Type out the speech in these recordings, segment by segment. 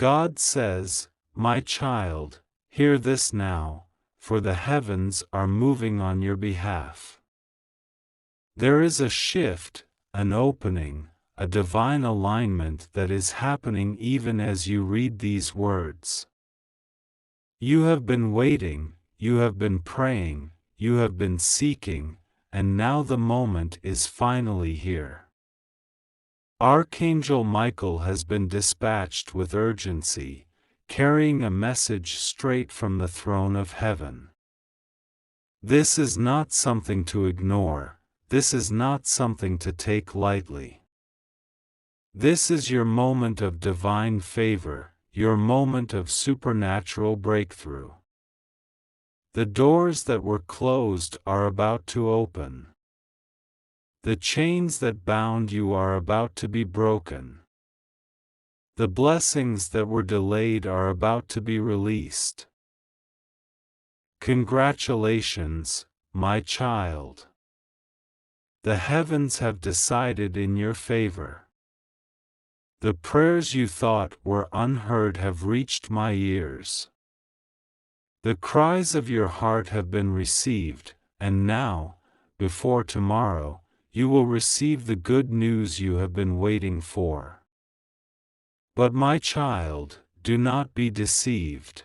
God says, "My child, hear this now, for the heavens are moving on your behalf." There is a shift, an opening, a divine alignment that is happening even as you read these words. You have been waiting, you have been praying, you have been seeking, and now the moment is finally here. Archangel Michael has been dispatched with urgency, carrying a message straight from the throne of heaven. This is not something to ignore, this is not something to take lightly. This is your moment of divine favor, your moment of supernatural breakthrough. The doors that were closed are about to open. The chains that bound you are about to be broken. The blessings that were delayed are about to be released. Congratulations, my child. The heavens have decided in your favor. The prayers you thought were unheard have reached my ears. The cries of your heart have been received, and now, before tomorrow, you will receive the good news you have been waiting for. But my child, do not be deceived.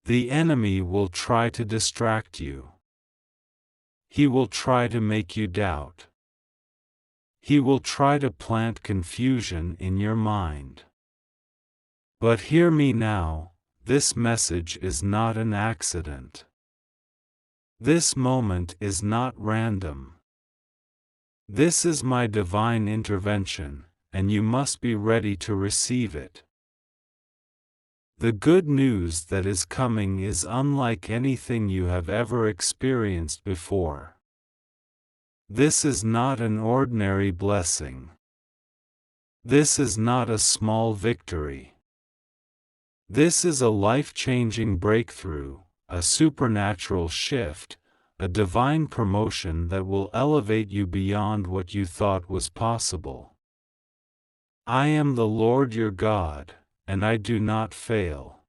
The enemy will try to distract you. He will try to make you doubt. He will try to plant confusion in your mind. But hear me now, this message is not an accident. This moment is not random. This is my divine intervention, and you must be ready to receive it. The good news that is coming is unlike anything you have ever experienced before. This is not an ordinary blessing. This is not a small victory. This is a life-changing breakthrough, a supernatural shift, a divine promotion that will elevate you beyond what you thought was possible. I am the Lord your God, and I do not fail.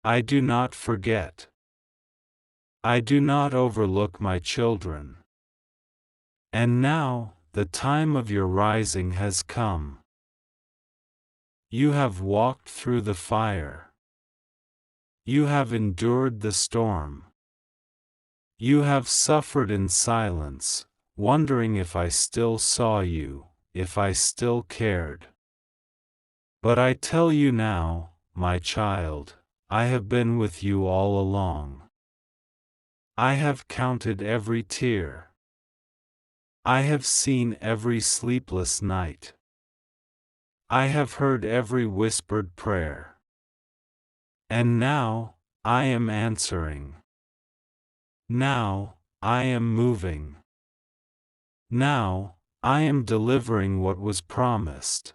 I do not forget. I do not overlook my children. And now, the time of your rising has come. You have walked through the fire. You have endured the storm. You have suffered in silence, wondering if I still saw you, if I still cared. But I tell you now, my child, I have been with you all along. I have counted every tear. I have seen every sleepless night. I have heard every whispered prayer. And now, I am answering. Now, I am moving. Now, I am delivering what was promised.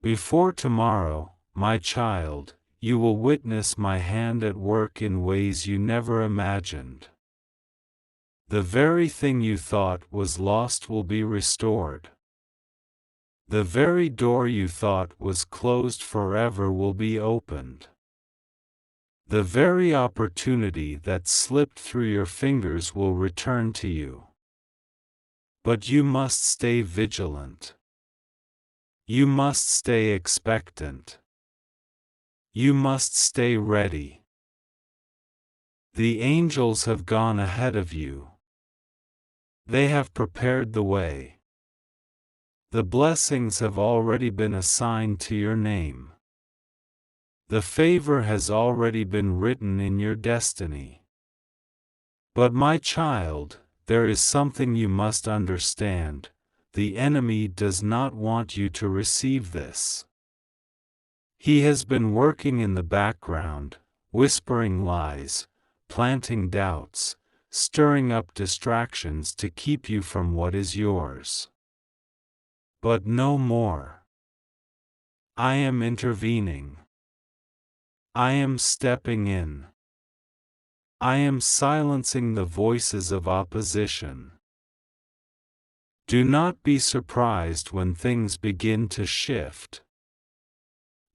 Before tomorrow, my child, you will witness my hand at work in ways you never imagined. The very thing you thought was lost will be restored. The very door you thought was closed forever will be opened. The very opportunity that slipped through your fingers will return to you. But you must stay vigilant. You must stay expectant. You must stay ready. The angels have gone ahead of you. They have prepared the way. The blessings have already been assigned to your name. The favor has already been written in your destiny. But my child, there is something you must understand. The enemy does not want you to receive this. He has been working in the background, whispering lies, planting doubts, stirring up distractions to keep you from what is yours. But no more. I am intervening. I am stepping in. I am silencing the voices of opposition. Do not be surprised when things begin to shift.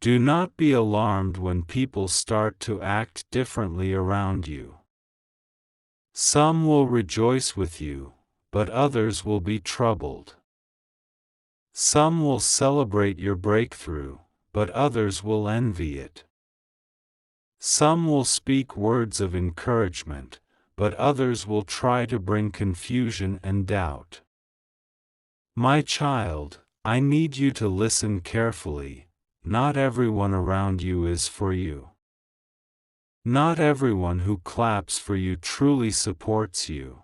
Do not be alarmed when people start to act differently around you. Some will rejoice with you, but others will be troubled. Some will celebrate your breakthrough, but others will envy it. Some will speak words of encouragement, but others will try to bring confusion and doubt. My child, I need you to listen carefully. Not everyone around you is for you. Not everyone who claps for you truly supports you.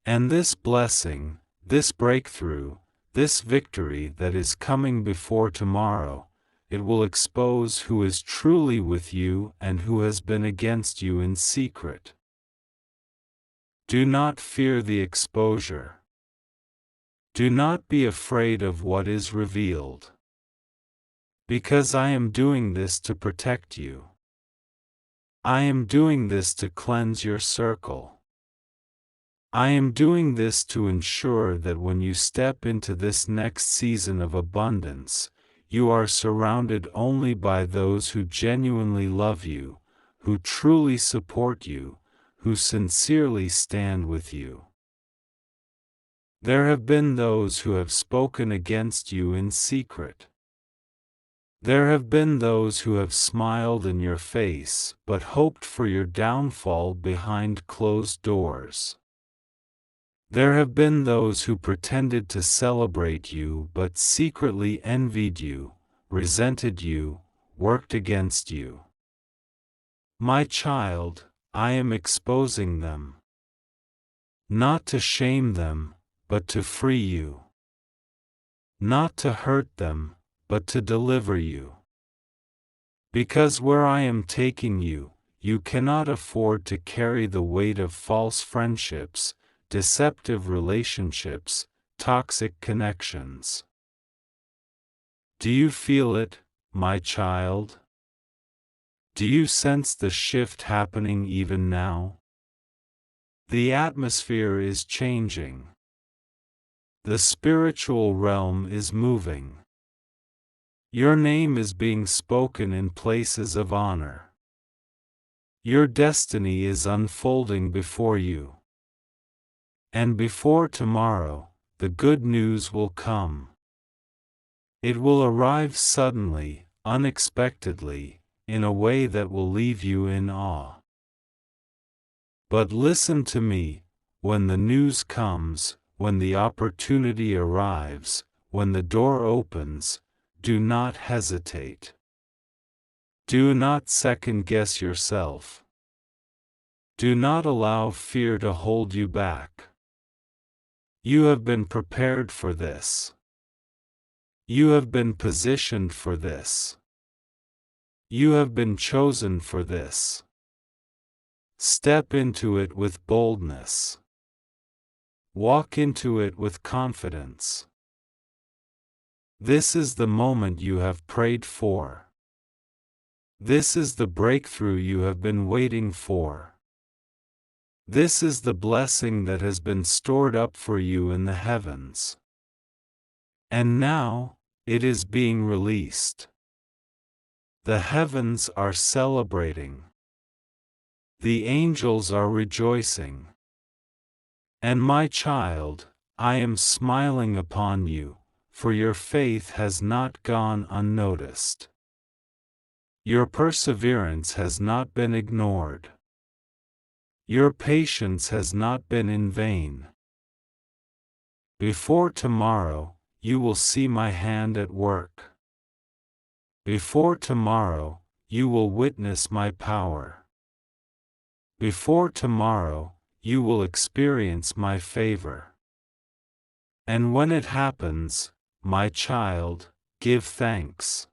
And this blessing, this breakthrough, this victory that is coming before tomorrow, it will expose who is truly with you and who has been against you in secret. Do not fear the exposure. Do not be afraid of what is revealed. Because I am doing this to protect you. I am doing this to cleanse your circle. I am doing this to ensure that when you step into this next season of abundance, you are surrounded only by those who genuinely love you, who truly support you, who sincerely stand with you. There have been those who have spoken against you in secret. There have been those who have smiled in your face but hoped for your downfall behind closed doors. There have been those who pretended to celebrate you but secretly envied you, resented you, worked against you. My child, I am exposing them. Not to shame them, but to free you. Not to hurt them, but to deliver you. Because where I am taking you, you cannot afford to carry the weight of false friendships, deceptive relationships, toxic connections. Do you feel it, my child? Do you sense the shift happening even now? The atmosphere is changing. The spiritual realm is moving. Your name is being spoken in places of honor. Your destiny is unfolding before you. And before tomorrow, the good news will come. It will arrive suddenly, unexpectedly, in a way that will leave you in awe. But listen to me, when the news comes, when the opportunity arrives, when the door opens, do not hesitate. Do not second-guess yourself. Do not allow fear to hold you back. You have been prepared for this. You have been positioned for this. You have been chosen for this. Step into it with boldness. Walk into it with confidence. This is the moment you have prayed for. This is the breakthrough you have been waiting for. This is the blessing that has been stored up for you in the heavens. And now, it is being released. The heavens are celebrating. The angels are rejoicing. And my child, I am smiling upon you, for your faith has not gone unnoticed. Your perseverance has not been ignored. Your patience has not been in vain. Before tomorrow, you will see my hand at work. Before tomorrow, you will witness my power. Before tomorrow, you will experience my favor. And when it happens, my child, give thanks.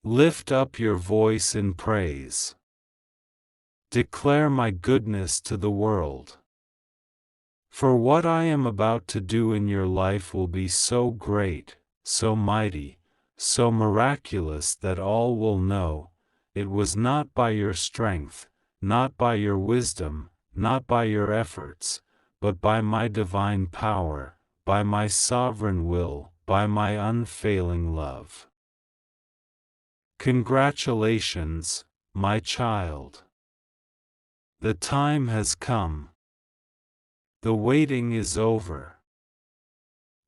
Lift up your voice in praise. Declare my goodness to the world. For what I am about to do in your life will be so great, so mighty, so miraculous that all will know, it was not by your strength, not by your wisdom, not by your efforts, but by my divine power, by my sovereign will, by my unfailing love. Congratulations, my child. The time has come. The waiting is over.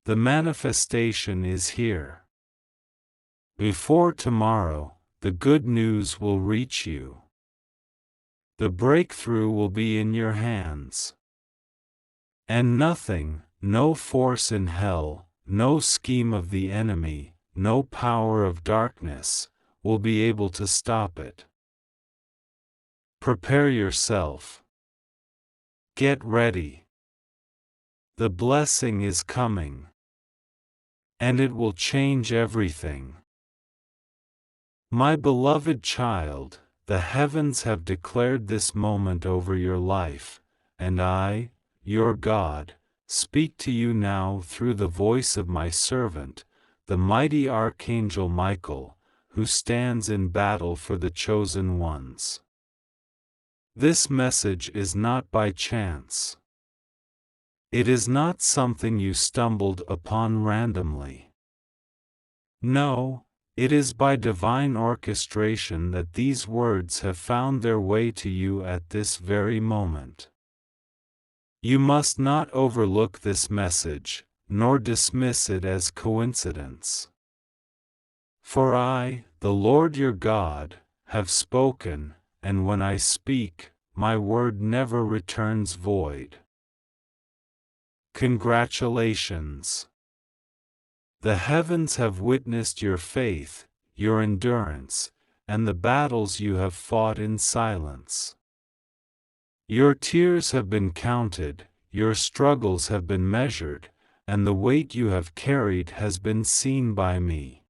The manifestation is here. Before tomorrow, the good news will reach you. The breakthrough will be in your hands. And nothing, no force in hell, no scheme of the enemy, no power of darkness, will be able to stop it. Prepare yourself. Get ready. The blessing is coming. And it will change everything. My beloved child, the heavens have declared this moment over your life, and I, your God, speak to you now through the voice of my servant, the mighty Archangel Michael, who stands in battle for the chosen ones. This message is not by chance. It is not something you stumbled upon randomly. No, it is by divine orchestration that these words have found their way to you at this very moment. You must not overlook this message, nor dismiss it as coincidence. For I, the Lord your God, have spoken, and when I speak, my word never returns void. Congratulations! The heavens have witnessed your faith, your endurance, and the battles you have fought in silence. Your tears have been counted, your struggles have been measured, and the weight you have carried has been seen by me.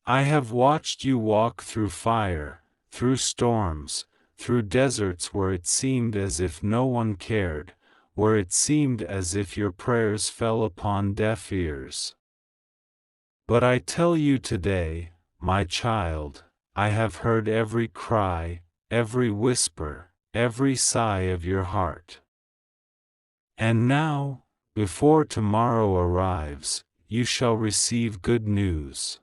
I have watched you walk through fire, through storms, through deserts where it seemed as if no one cared, where it seemed as if your prayers fell upon deaf ears. But I tell you today, my child, I have heard every cry, every whisper, every sigh of your heart. And now, before tomorrow arrives, you shall receive good news.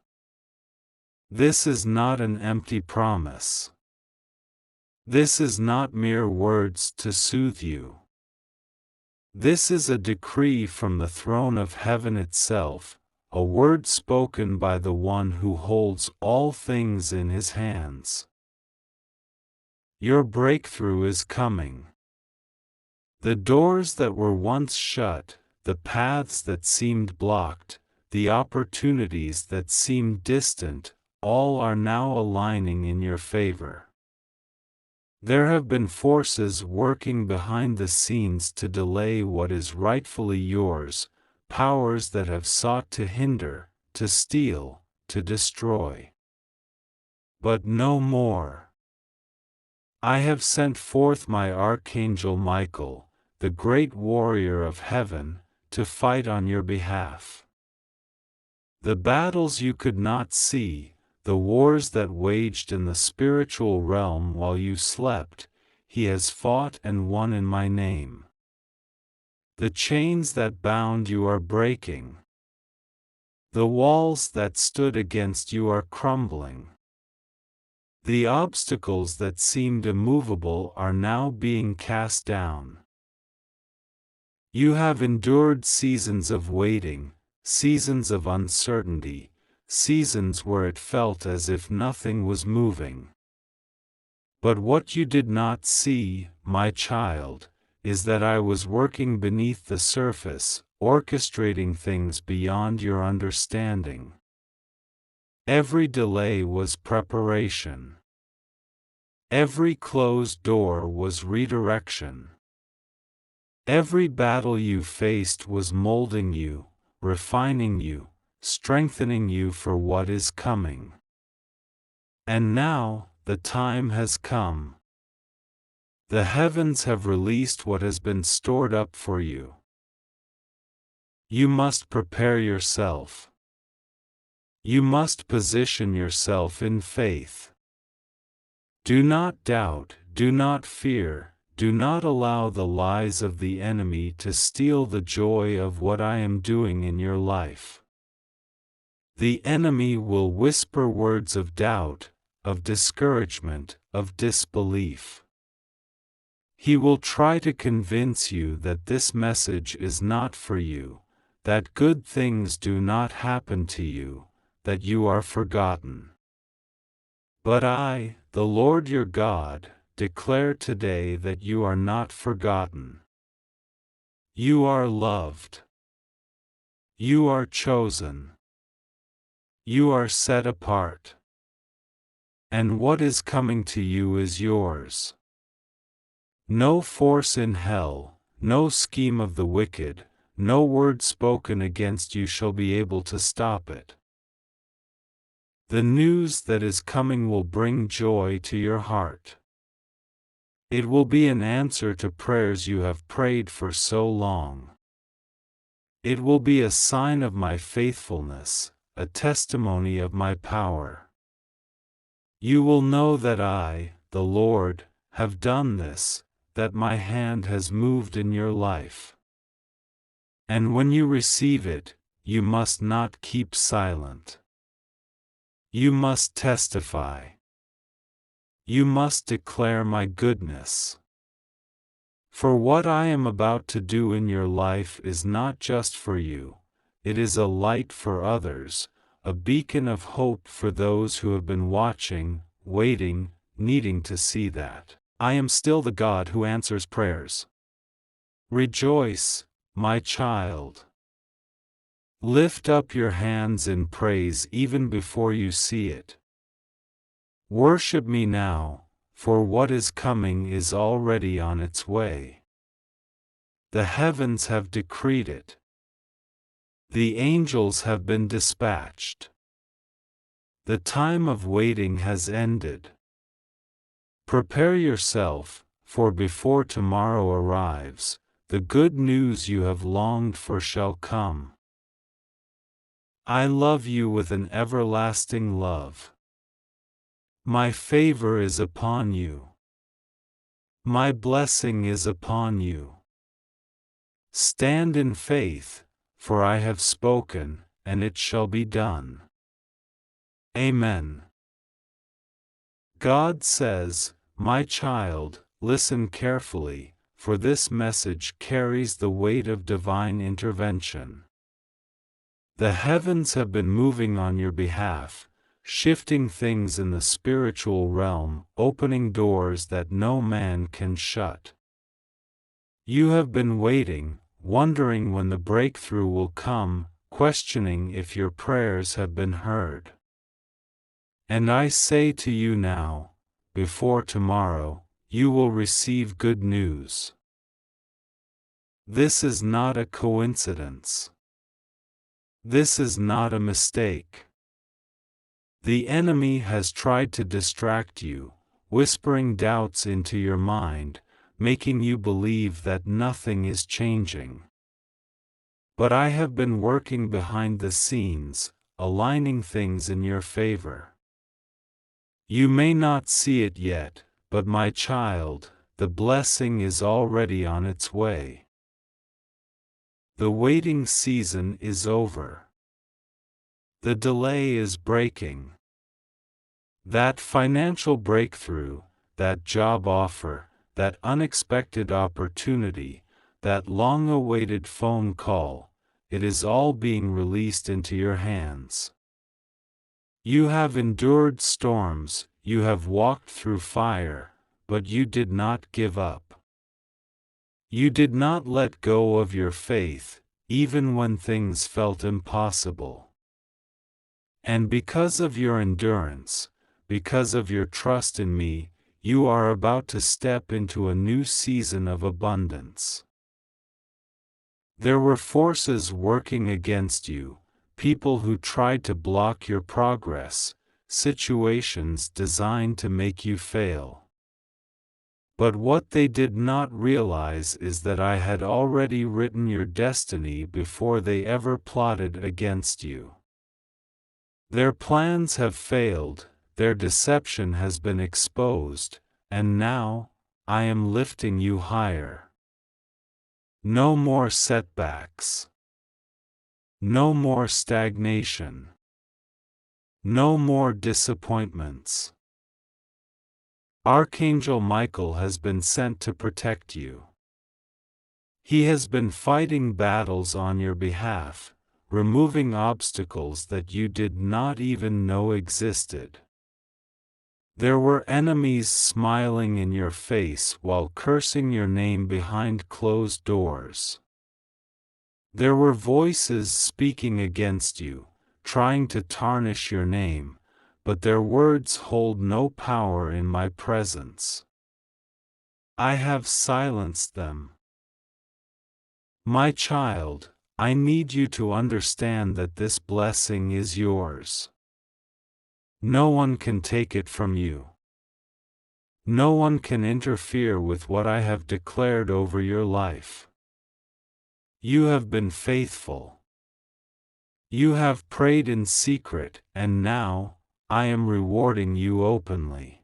This is not an empty promise. This is not mere words to soothe you. This is a decree from the throne of heaven itself, a word spoken by the one who holds all things in his hands. Your breakthrough is coming. The doors that were once shut, the paths that seemed blocked, the opportunities that seemed distant, all are now aligning in your favor. There have been forces working behind the scenes to delay what is rightfully yours, powers that have sought to hinder, to steal, to destroy. But no more. I have sent forth my Archangel Michael, the great warrior of heaven, to fight on your behalf. The battles you could not see, the wars that waged in the spiritual realm while you slept, he has fought and won in my name. The chains that bound you are breaking. The walls that stood against you are crumbling. The obstacles that seemed immovable are now being cast down. You have endured seasons of waiting, seasons of uncertainty, seasons where it felt as if nothing was moving. But what you did not see, my child, is that I was working beneath the surface, orchestrating things beyond your understanding. Every delay was preparation. Every closed door was redirection. Every battle you faced was molding you, refining you, strengthening you for what is coming. And now, the time has come. The heavens have released what has been stored up for you. You must prepare yourself. You must position yourself in faith. Do not doubt, do not fear, do not allow the lies of the enemy to steal the joy of what I am doing in your life. The enemy will whisper words of doubt, of discouragement, of disbelief. He will try to convince you that this message is not for you, that good things do not happen to you, that you are forgotten. But I, the Lord your God, declare today that you are not forgotten. You are loved. You are chosen. You are set apart. And what is coming to you is yours. No force in hell, no scheme of the wicked, no word spoken against you shall be able to stop it. The news that is coming will bring joy to your heart. It will be an answer to prayers you have prayed for so long. It will be a sign of my faithfulness, a testimony of my power. You will know that I, the Lord, have done this, that my hand has moved in your life. And when you receive it, you must not keep silent. You must testify. You must declare my goodness. For what I am about to do in your life is not just for you, it is a light for others, a beacon of hope for those who have been watching, waiting, needing to see that I am still the God who answers prayers. Rejoice, my child. Lift up your hands in praise even before you see it. Worship me now, for what is coming is already on its way. The heavens have decreed it. The angels have been dispatched. The time of waiting has ended. Prepare yourself, for before tomorrow arrives, the good news you have longed for shall come. I love you with an everlasting love. My favor is upon you. My blessing is upon you. Stand in faith, for I have spoken, and it shall be done. Amen. God says, my child, listen carefully, for this message carries the weight of divine intervention. The heavens have been moving on your behalf, shifting things in the spiritual realm, opening doors that no man can shut. You have been waiting, wondering when the breakthrough will come, questioning if your prayers have been heard. And I say to you now, before tomorrow, you will receive good news. This is not a coincidence. This is not a mistake. The enemy has tried to distract you, whispering doubts into your mind, making you believe that nothing is changing. But I have been working behind the scenes, aligning things in your favor. You may not see it yet, but my child, the blessing is already on its way. The waiting season is over. The delay is breaking. That financial breakthrough, that job offer, that unexpected opportunity, that long-awaited phone call, it is all being released into your hands. You have endured storms, you have walked through fire, but you did not give up. You did not let go of your faith, even when things felt impossible. And because of your endurance, because of your trust in me, you are about to step into a new season of abundance. There were forces working against you, people who tried to block your progress, situations designed to make you fail. But what they did not realize is that I had already written your destiny before they ever plotted against you. Their plans have failed, their deception has been exposed, and now, I am lifting you higher. No more setbacks. No more stagnation. No more disappointments. Archangel Michael has been sent to protect you. He has been fighting battles on your behalf, removing obstacles that you did not even know existed. There were enemies smiling in your face while cursing your name behind closed doors. There were voices speaking against you, trying to tarnish your name, but their words hold no power in my presence. I have silenced them. My child, I need you to understand that this blessing is yours. No one can take it from you. No one can interfere with what I have declared over your life. You have been faithful. You have prayed in secret, and now, I am rewarding you openly.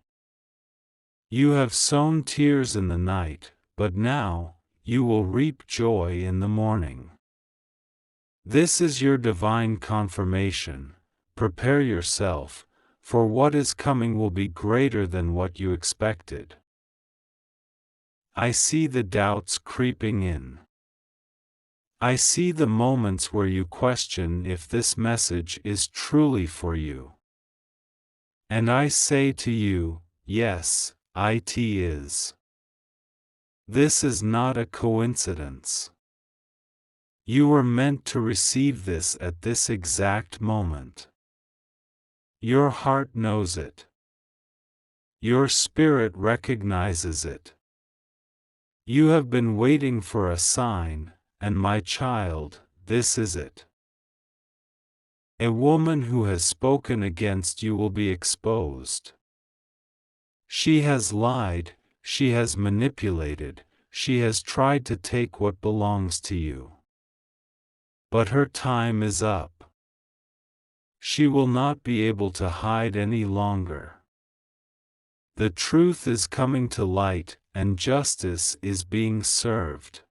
You have sown tears in the night, but now, you will reap joy in the morning. This is your divine confirmation. Prepare yourself, for what is coming will be greater than what you expected. I see the doubts creeping in. I see the moments where you question if this message is truly for you. And I say to you, yes, it is. This is not a coincidence. You were meant to receive this at this exact moment. Your heart knows it. Your spirit recognizes it. You have been waiting for a sign, and my child, this is it. A woman who has spoken against you will be exposed. She has lied, she has manipulated, she has tried to take what belongs to you. But her time is up. She will not be able to hide any longer. The truth is coming to light, and justice is being served.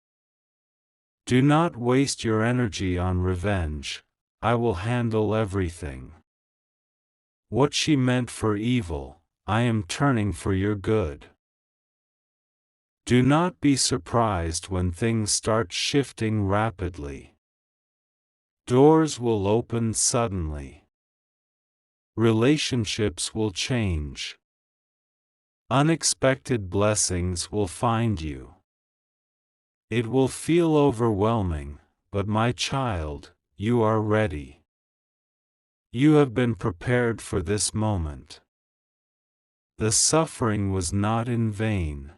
Do not waste your energy on revenge. I will handle everything. What she meant for evil, I am turning for your good. Do not be surprised when things start shifting rapidly. Doors will open suddenly. Relationships will change. Unexpected blessings will find you. It will feel overwhelming, but my child, you are ready. You have been prepared for this moment. The suffering was not in vain.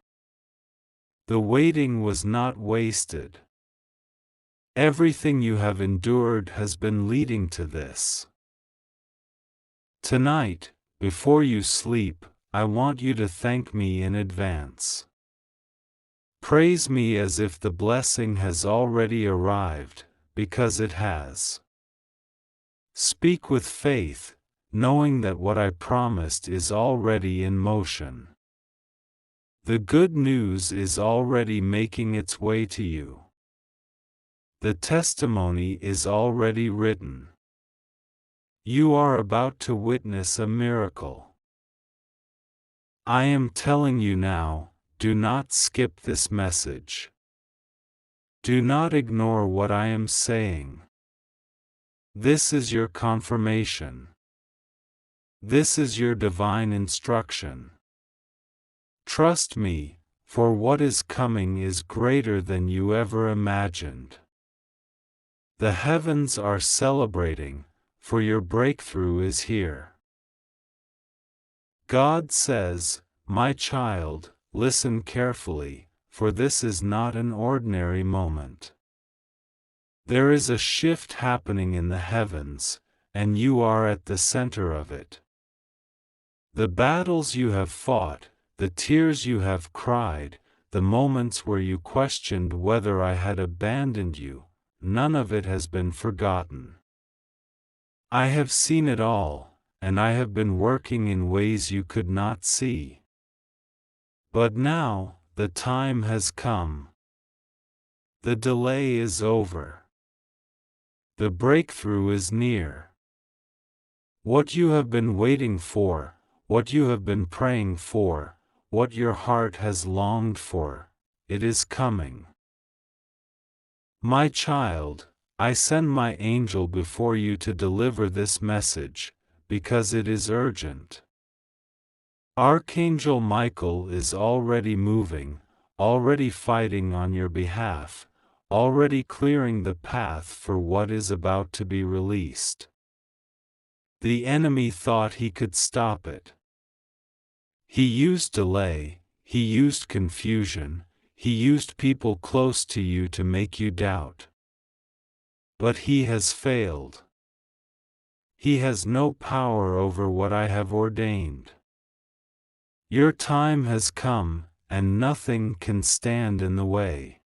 The waiting was not wasted. Everything you have endured has been leading to this. Tonight, before you sleep, I want you to thank me in advance. Praise me as if the blessing has already arrived, because it has. Speak with faith, knowing that what I promised is already in motion. The good news is already making its way to you. The testimony is already written. You are about to witness a miracle. I am telling you now, do not skip this message. Do not ignore what I am saying. This is your confirmation. This is your divine instruction. Trust me, for what is coming is greater than you ever imagined. The heavens are celebrating, for your breakthrough is here. God says, my child, listen carefully, for this is not an ordinary moment. There is a shift happening in the heavens, and you are at the center of it. The battles you have fought, the tears you have cried, the moments where you questioned whether I had abandoned you, none of it has been forgotten. I have seen it all, and I have been working in ways you could not see. But now, the time has come. The delay is over. The breakthrough is near. What you have been waiting for, what you have been praying for, what your heart has longed for, it is coming. My child, I send my angel before you to deliver this message, because it is urgent. Archangel Michael is already moving, already fighting on your behalf, already clearing the path for what is about to be released. The enemy thought he could stop it. He used delay, he used confusion, he used people close to you to make you doubt. But he has failed. He has no power over what I have ordained. Your time has come, and nothing can stand in the way.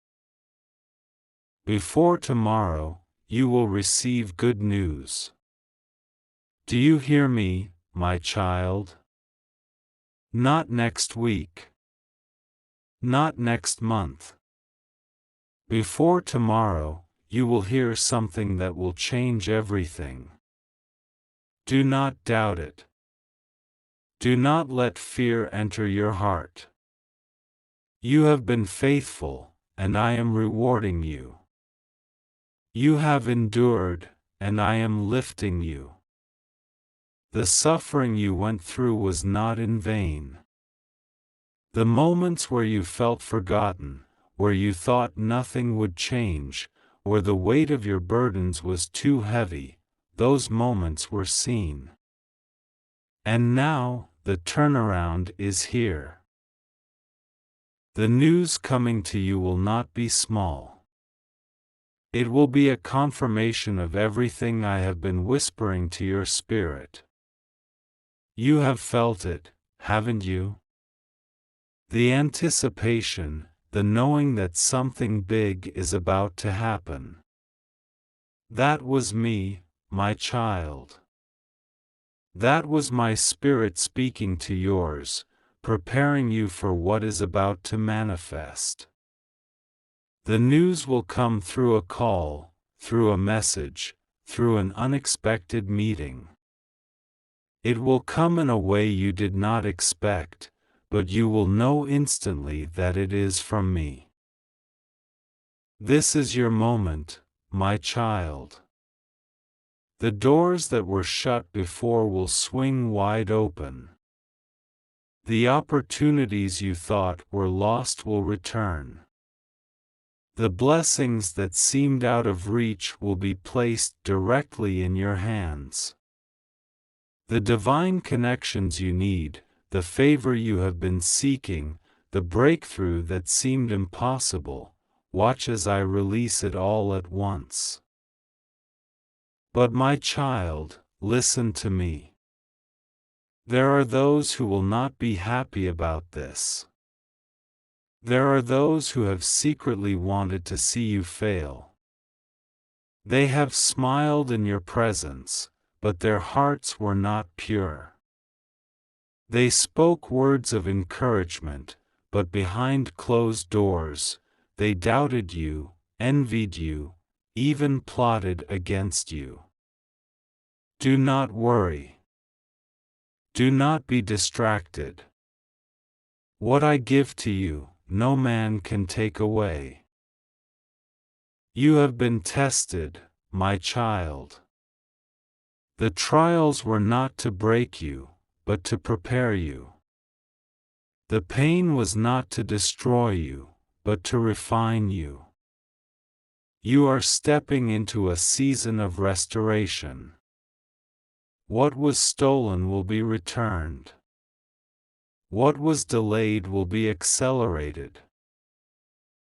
Before tomorrow, you will receive good news. Do you hear me, my child? Not next week. Not next month. Before tomorrow, you will hear something that will change everything. Do not doubt it. Do not let fear enter your heart. You have been faithful, and I am rewarding you. You have endured, and I am lifting you. The suffering you went through was not in vain. The moments where you felt forgotten, where you thought nothing would change, where the weight of your burdens was too heavy, those moments were seen. And now, the turnaround is here. The news coming to you will not be small. It will be a confirmation of everything I have been whispering to your spirit. You have felt it, haven't you? The anticipation, the knowing that something big is about to happen. That was me, my child. That was my spirit speaking to yours, preparing you for what is about to manifest. The news will come through a call, through a message, through an unexpected meeting. It will come in a way you did not expect, but you will know instantly that it is from me. This is your moment, my child. The doors that were shut before will swing wide open. The opportunities you thought were lost will return. The blessings that seemed out of reach will be placed directly in your hands. The divine connections you need, the favor you have been seeking, the breakthrough that seemed impossible, watch as I release it all at once. But my child, listen to me. There are those who will not be happy about this. There are those who have secretly wanted to see you fail. They have smiled in your presence, but their hearts were not pure. They spoke words of encouragement, but behind closed doors, they doubted you, envied you, even plotted against you. Do not worry. Do not be distracted. What I give to you, no man can take away. You have been tested, my child. The trials were not to break you, but to prepare you. The pain was not to destroy you, but to refine you. You are stepping into a season of restoration. What was stolen will be returned. What was delayed will be accelerated.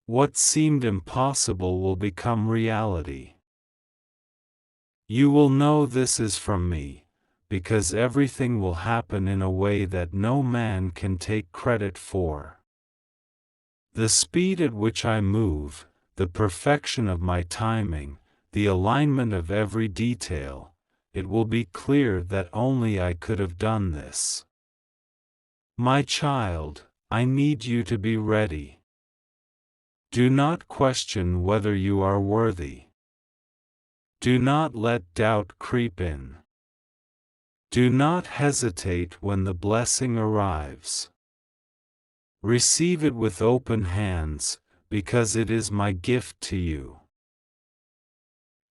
What seemed impossible will become reality. You will know this is from me, because everything will happen in a way that no man can take credit for. The speed at which I move, the perfection of my timing, the alignment of every detail, it will be clear that only I could have done this. My child, I need you to be ready. Do not question whether you are worthy. Do not let doubt creep in. Do not hesitate when the blessing arrives. Receive it with open hands, because it is my gift to you.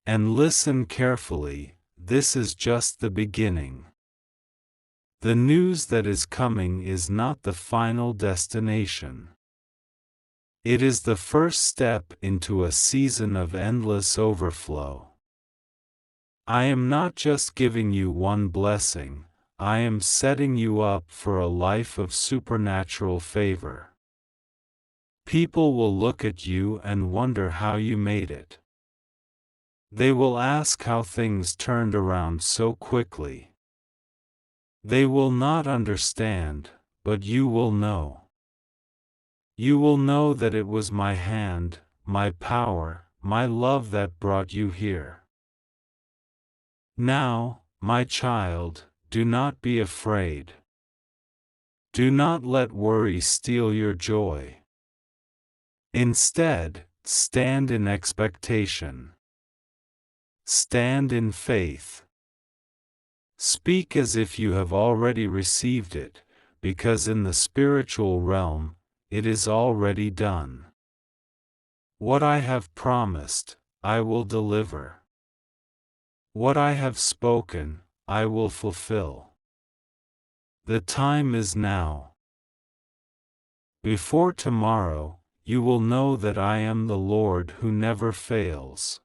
And listen carefully, this is just the beginning. The news that is coming is not the final destination. It is the first step into a season of endless overflow. I am not just giving you one blessing, I am setting you up for a life of supernatural favor. People will look at you and wonder how you made it. They will ask how things turned around so quickly. They will not understand, but you will know. You will know that it was my hand, my power, my love that brought you here. Now, my child, do not be afraid. Do not let worry steal your joy. Instead, stand in expectation. Stand in faith. Speak as if you have already received it, because in the spiritual realm, it is already done. What I have promised, I will deliver. What I have spoken, I will fulfill. The time is now. Before tomorrow, you will know that I am the Lord who never fails.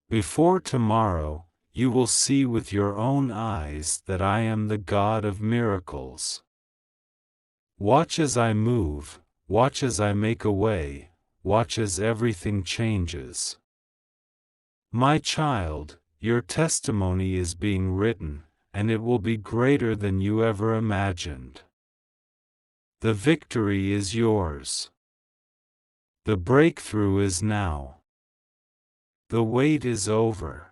Before tomorrow, you will see with your own eyes that I am the God of miracles. Watch as I move, watch as I make a way, watch as everything changes. My child, your testimony is being written, and it will be greater than you ever imagined. The victory is yours. The breakthrough is now. The wait is over.